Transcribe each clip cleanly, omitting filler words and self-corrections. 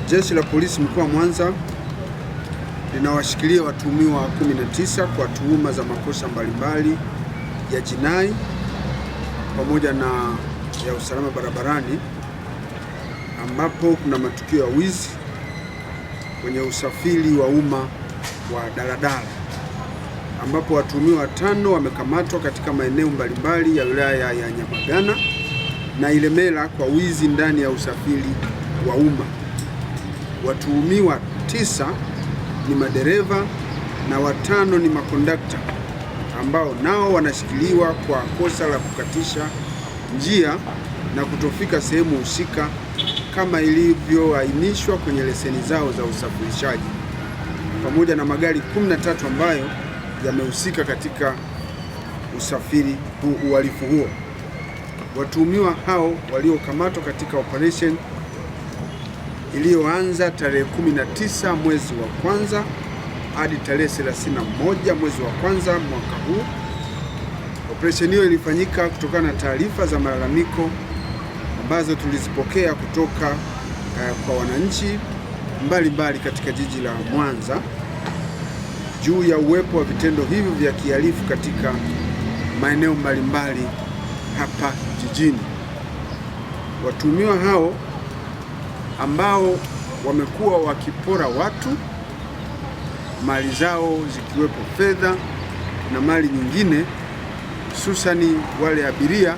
Jeshi la Polisi mkoa wa Mwanza linawashikilia watuhumiwa 19 kwa tuhuma za makosa mbalimbali ya jinai pamoja na ya usalama barabarani, ambapo kuna matukio ya wizi kwenye usafiri wa umma wa daladala, ambapo watuhumiwa 5 wamekamatwa katika maeneo mbalimbali ya wilaya ya Nyamagana na Ilemela kwa wizi ndani ya usafiri wa umma. Watuhumiwa 9 ni madereva na 5 ni makondakta ambao nao wanashikiliwa kwa kosa la kukatisha njia na kutofika sehemu husika kama ilivyoainishwa kwenye leseni zao za usafirishaji, pamoja na magari 13 ambayo yamehusika katika uhalifu huo. Watuhumiwa hao waliokamatwa katika operation iliyoanza tarehe 19 mwezi wa kwanza hadi tarehe 31 mwezi wa kwanza mwaka huu. Operation hiyo ilifanyika kutokana na taarifa za malalamiko ambazo tulizipokea kutoka kwa wananchi mbalimbali katika jiji la Mwanza juu ya uwepo wa vitendo hivyo vya kihalifu katika maeneo mbalimbali hapa jijini. Watuhumiwa hao ambao wamekuwa wakipora watu mali zao zikiwepo fedha na mali nyingine, hususani wale abiria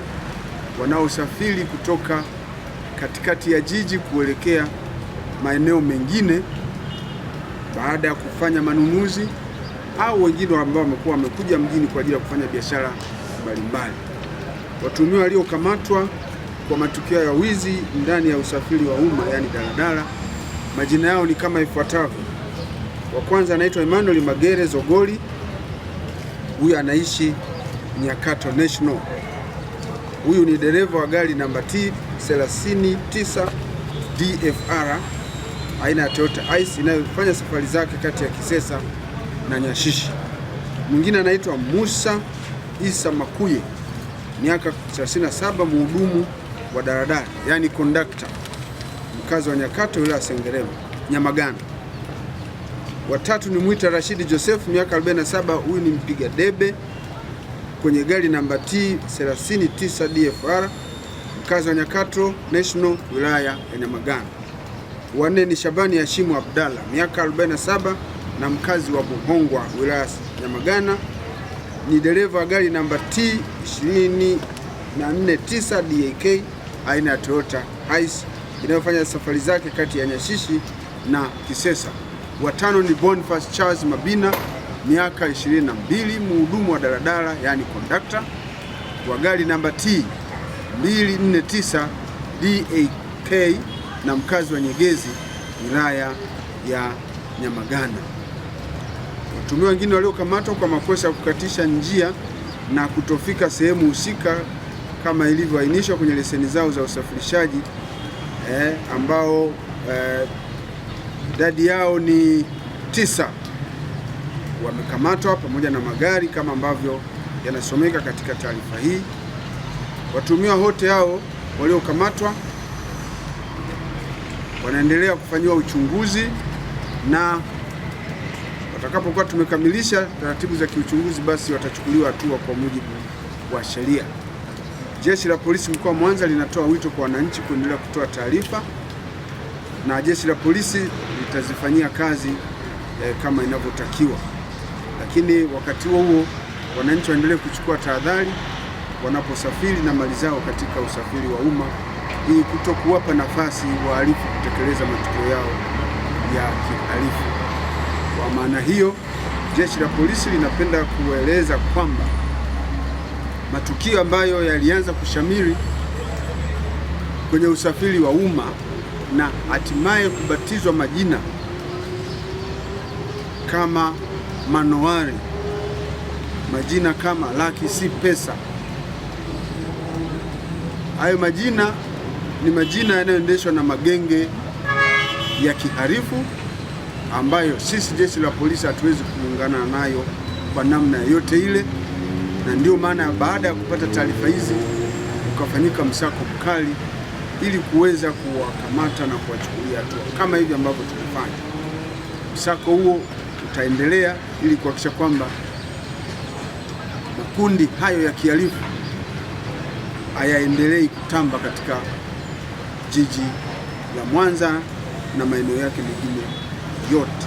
wanaosafiri kutoka katikati ya jiji kuelekea maeneo mengine baada ya kufanya manunuzi, au wengine ambao wamekuja mjini kwa ajili ya kufanya biashara mbalimbali. Watuhumiwa waliokamatwa kwa matukio ya wizi ndani ya usafiri wa umma yani daladala, majina yao ni kama ifuatavyo. Wa kwanza anaitwa Emmanuel Magere Zogoli, huyu anaishi Nyakato National. Huyu ni dereva wa gari namba T39 DFR aina ya Toyota Ice inayofanya safari zake kati ya Kisesa na Nyashishi. Mwingine anaitwa Musa Isa Makuye, miaka 37, mhudumu wa daladala yani kondakta, mkazi wa Nyakato wilaya Sengerema Nyamagana. Watatu ni Mwita Rashidi Joseph, miaka 47, huyu ni mpiga debe kwenye gari namba T39 DFR, mkazi wa Nyakato National wilaya ya Nyamagana. Wanne ni Shabani Hashimu Abdalla, miaka 47, na mkazi wa Buhongwa wilaya ya Nyamagana, ni dereva wa gari namba T249 DAK aina ya Toyota Hiace inayofanya safari zake kati ya Nyashishi na Kisesa. Watano ni Boniface Charles Mabina, miaka 22, mhudumu wa daladala yani kondakta wa gari namba T249 DAK na mkazi wa Nyegezi wilaya ya Nyamagana. Watuhumiwa wengine waliokamatwa kwa makosa ya kukatisha njia na kutofika sehemu husika kama ilivyoainishwa kwenye leseni zao za usafirishaji ambao idadi yao ni 9 wamekamatwa pamoja na magari kama ambavyo yanasomeka katika taarifa hii. Watuhumiwa wote hao waliokamatwa wanaendelea kufanyiwa uchunguzi, na watakapokuwa tumekamilisha taratibu za kiuchunguzi basi watachukuliwa hatua kwa mujibu wa sheria. Jeshi la Polisi mkoa wa Mwanza linatoa wito kwa wananchi kuendelea kutoa taarifa, na jeshi la polisi litazifanyia kazi kama inavyotakiwa. Lakini wakati huo wananchi waendelee kuchukua tahadhari wanaposafiri na mali zao katika usafiri wa umma ili kutokuwapa nafasi wahalifu kutekeleza matukio yao ya kihalifu. Kwa maana hiyo, jeshi la polisi linapenda kueleza kwamba matukio ambayo yalianza kushamiri kwenye usafiri wa umma na hatimaye kubatizwa majina kama manowari, majina kama laki si pesa, hayo majina ni majina yanayoendeshwa na magenge ya kihalifu ambayo sisi jeshi la polisi hatuwezi kuungana nayo kwa namna yote ile, na ndio maana baada ya kupata taarifa hizi ukafanyika msako mkali ili kuweza kuwakamata na kuwachukulia hatua kama hivi ambavyo tumefanya. Msako huo utaendelea ili kuhakikisha kwamba makundi hayo ya kihalifu hayaendelei kutamba katika jiji la Mwanza na maeneo yake mengine yote.